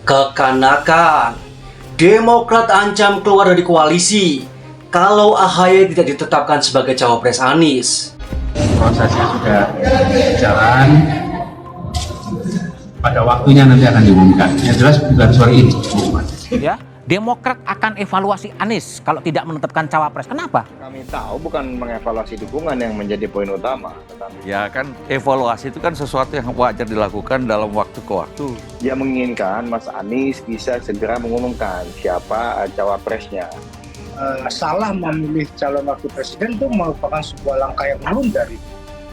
Kekanakan, Demokrat ancam keluar dari koalisi kalau AHY tidak ditetapkan sebagai cawapres Anies. Prosesnya sudah berjalan, pada waktunya nanti akan diumumkan. Yang jelas bukan sore ini. Ya, Demokrat akan evaluasi Anies kalau tidak menetapkan cawapres. Kenapa? Kami tahu bukan mengevaluasi dukungan yang menjadi poin utama, tetapi Ya kan, evaluasi itu kan sesuatu yang wajar dilakukan dalam waktu ke waktu. dia menginginkan Mas Anies bisa segera mengumumkan siapa cawapresnya. Salah memilih calon wakil presiden itu merupakan sebuah langkah yang blunder.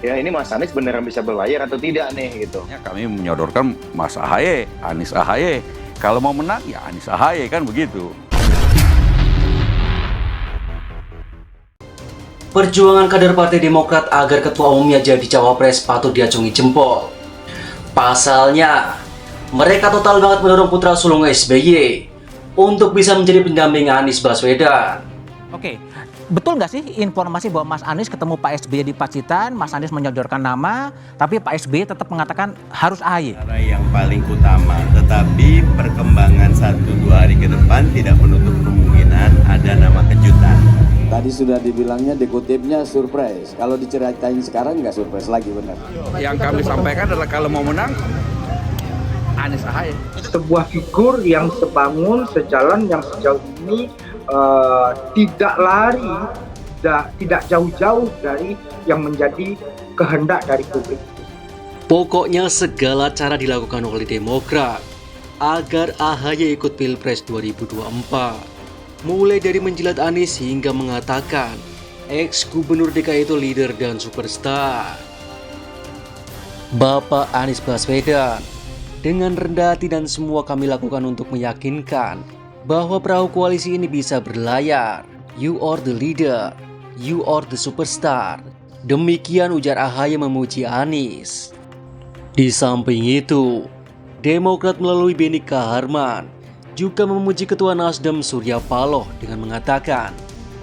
Ya ini Mas Anies beneran bisa berlayar atau tidak nih gitu. Ya, kami menyodorkan Mas AHY, Anies AHY. Kalau mau menang ya Anies AHY, kan begitu. Perjuangan kader Partai Demokrat agar ketua umumnya jadi cawapres patut diacungi jempol. Pasalnya, mereka total banget mendorong putra sulung SBY untuk bisa menjadi pendamping Anies Baswedan. Oke, betul nggak sih informasi bahwa Mas Anies ketemu Pak SBY di Pacitan, Mas Anies menyodorkan nama, tapi Pak SBY tetap mengatakan harus AHY? Cara yang paling utama, tetapi perkembangan 1-2 hari ke depan tidak menutup kemungkinan ada nama kejutan. Tadi sudah dibilangnya dikutipnya surprise. Kalau diceritain sekarang nggak surprise lagi, benar. Yang kami sampaikan adalah kalau mau menang, Anies AHY. Sebuah figur yang sebangun, sejalan, yang sejauh ini tidak lari, tidak jauh-jauh dari yang menjadi kehendak dari publik. Pokoknya segala cara dilakukan oleh Demokrat agar AHY ikut Pilpres 2024. Mulai dari menjilat Anies hingga mengatakan ex-gubernur DKI itu leader dan superstar. Bapak Anies Baswedan, dengan rendah hati dan semua kami lakukan untuk meyakinkan bahwa perahu koalisi ini bisa berlayar. You are the leader, you are the superstar. Demikian ujar AHY memuji Anies. Di samping itu, Demokrat melalui Benny Kaharman juga memuji Ketua Nasdem Surya Paloh dengan mengatakan,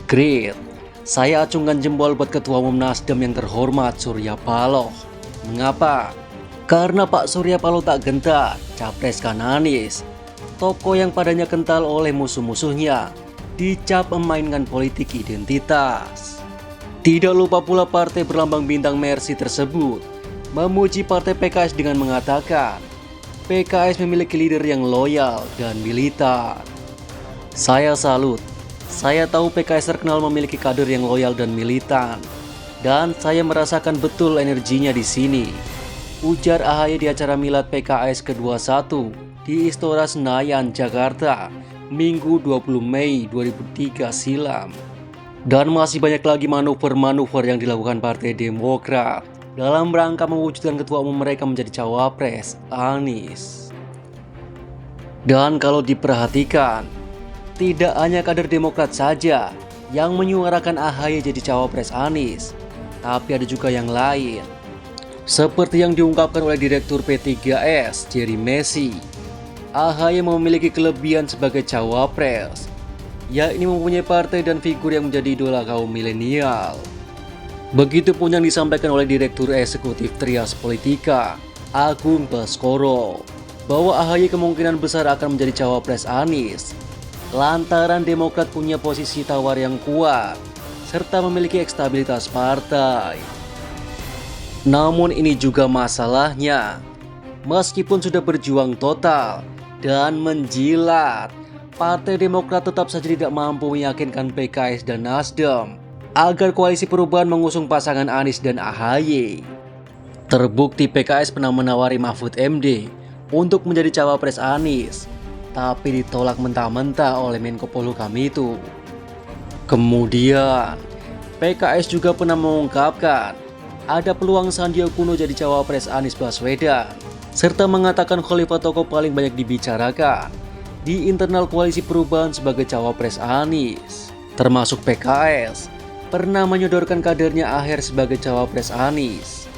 "Great, saya acungkan jempol buat Ketua Umum Nasdem yang terhormat Surya Paloh." Mengapa? Karena Pak Surya Paloh tak gentar capreskan Anies, tokoh yang padanya kental oleh musuh-musuhnya, dicap memainkan politik identitas. Tidak lupa pula partai berlambang bintang Mercy tersebut memuji partai PKS dengan mengatakan, PKS memiliki leader yang loyal dan militan. Saya salut. Saya tahu PKS terkenal memiliki kader yang loyal dan militan. Dan saya merasakan betul energinya di sini. Ujar AHY di acara Milad PKS ke-21 di Istora Senayan, Jakarta, Minggu 20 Mei 2003 silam. Dan masih banyak lagi manuver-manuver yang dilakukan Partai Demokrat dalam rangka mewujudkan ketua umum mereka menjadi cawapres Anies. Dan kalau diperhatikan, tidak hanya kader Demokrat saja yang menyuarakan AHY jadi cawapres Anies, tapi ada juga yang lain. Seperti yang diungkapkan oleh Direktur P3S, Jerry Messi, AHY memiliki kelebihan sebagai cawapres, yakni mempunyai partai dan figur yang menjadi idola kaum milenial. Begitupun yang disampaikan oleh Direktur Eksekutif Trias Politika, Agung Baskoro, bahwa AHY kemungkinan besar akan menjadi cawapres Anies, lantaran Demokrat punya posisi tawar yang kuat, serta memiliki stabilitas partai. Namun ini juga masalahnya, meskipun sudah berjuang total dan menjilat, Partai Demokrat tetap saja tidak mampu meyakinkan PKS dan Nasdem agar koalisi perubahan mengusung pasangan Anies dan AHY. Terbukti PKS pernah menawari Mahfud MD untuk menjadi cawapres Anies, tapi ditolak mentah-mentah oleh Menko Polhukam itu. Kemudian, PKS juga pernah mengungkapkan ada peluang Sandiaga Uno jadi cawapres Anies Baswedan, serta mengatakan Khalifah tokoh paling banyak dibicarakan di internal koalisi perubahan sebagai cawapres Anies, termasuk PKS pernah menyodorkan kadernya Aher sebagai cawapres Anies.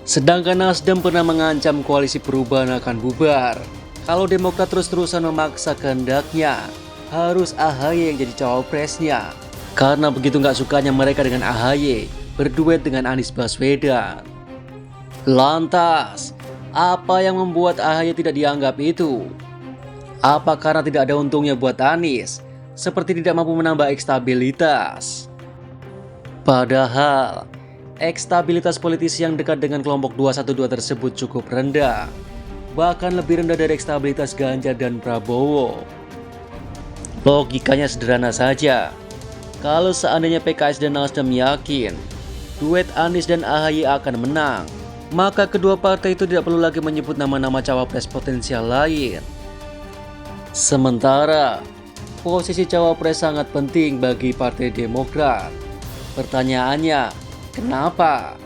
Sedangkan Nasdem pernah mengancam koalisi perubahan akan bubar kalau Demokrat terus-terusan memaksa kehendaknya harus AHY yang jadi cawapresnya, karena begitu nggak sukanya mereka dengan AHY berduet dengan Anies Baswedan. Lantas, Apa yang membuat AHY tidak dianggap itu? Apa karena tidak ada untungnya buat Anies, seperti tidak mampu menambah ekstabilitas? Padahal, ekstabilitas politisi yang dekat dengan kelompok 212 tersebut cukup rendah, bahkan lebih rendah dari ekstabilitas Ganjar dan Prabowo. Logikanya sederhana saja. Kalau seandainya PKS dan Nasdem yakin duet Anies dan AHY akan menang, maka kedua partai itu tidak perlu lagi menyebut nama-nama cawapres potensial lain. Sementara, posisi cawapres sangat penting bagi Partai Demokrat. Pertanyaannya, kenapa?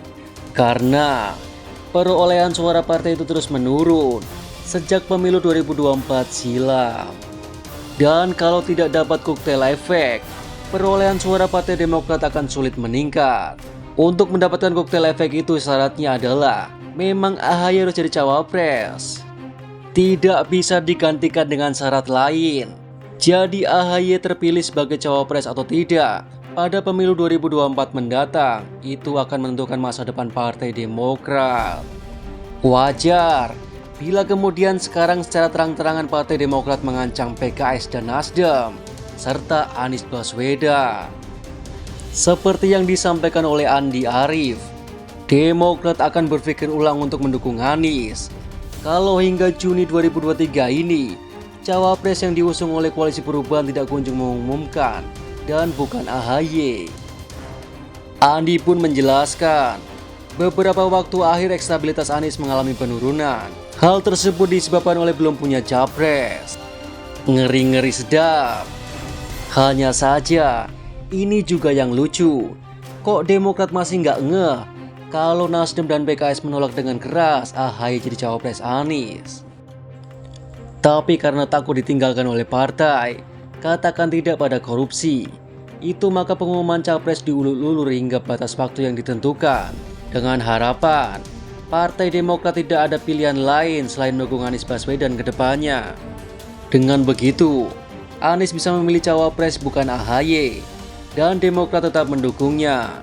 Karena perolehan suara partai itu terus menurun sejak pemilu 2024 silam. Dan kalau tidak dapat koktail efek, perolehan suara Partai Demokrat akan sulit meningkat. Untuk mendapatkan koktail efek itu syaratnya adalah memang AHY harus jadi cawapres. Tidak bisa digantikan dengan syarat lain. Jadi AHY terpilih sebagai cawapres atau tidak pada pemilu 2024 mendatang, itu akan menentukan masa depan Partai Demokrat. Wajar bila kemudian sekarang secara terang-terangan Partai Demokrat mengancam PKS dan Nasdem serta Anies Baswedan. Seperti yang disampaikan oleh Andi Arief, Demokrat akan berpikir ulang untuk mendukung Anies kalau hingga Juni 2023 ini cawapres yang diusung oleh Koalisi Perubahan tidak kunjung mengumumkan dan bukan AHY. Andi pun menjelaskan, beberapa waktu akhir ekstabilitas Anies mengalami penurunan. Hal tersebut disebabkan oleh belum punya capres. Ngeri-ngeri sedap. Hanya saja, ini juga yang lucu. Kok Demokrat masih nggak ngeh kalau Nasdem dan PKS menolak dengan keras AHY jadi cawapres Anies? Tapi karena takut ditinggalkan oleh partai, katakan tidak pada korupsi, itu maka pengumuman capres diulur-ulur hingga batas waktu yang ditentukan, dengan harapan Partai Demokrat tidak ada pilihan lain selain mendukung Anies Baswedan ke depannya. Dengan begitu, Anies bisa memilih cawapres bukan AHY, dan Demokrat tetap mendukungnya.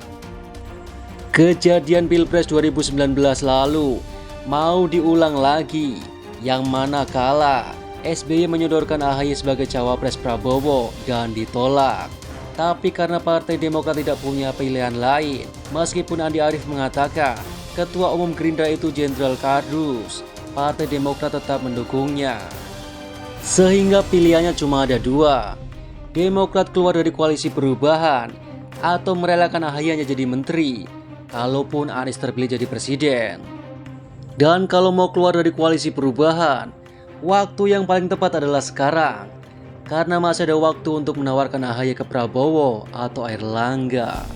Kejadian Pilpres 2019 lalu mau diulang lagi, yang mana kala SBY menyodorkan AHY sebagai cawapres Prabowo dan ditolak. Tapi karena Partai Demokrat tidak punya pilihan lain, meskipun Andi Arief mengatakan Ketua Umum Gerindra itu Jenderal Kardus, Partai Demokrat tetap mendukungnya. Sehingga pilihannya cuma ada dua, Demokrat keluar dari Koalisi Perubahan atau merelakan AHY hanya jadi menteri, kalaupun Anies terpilih jadi presiden. Dan kalau mau keluar dari Koalisi Perubahan, waktu yang paling tepat adalah sekarang, karena masih ada waktu untuk menawarkan AHY ke Prabowo atau Airlangga.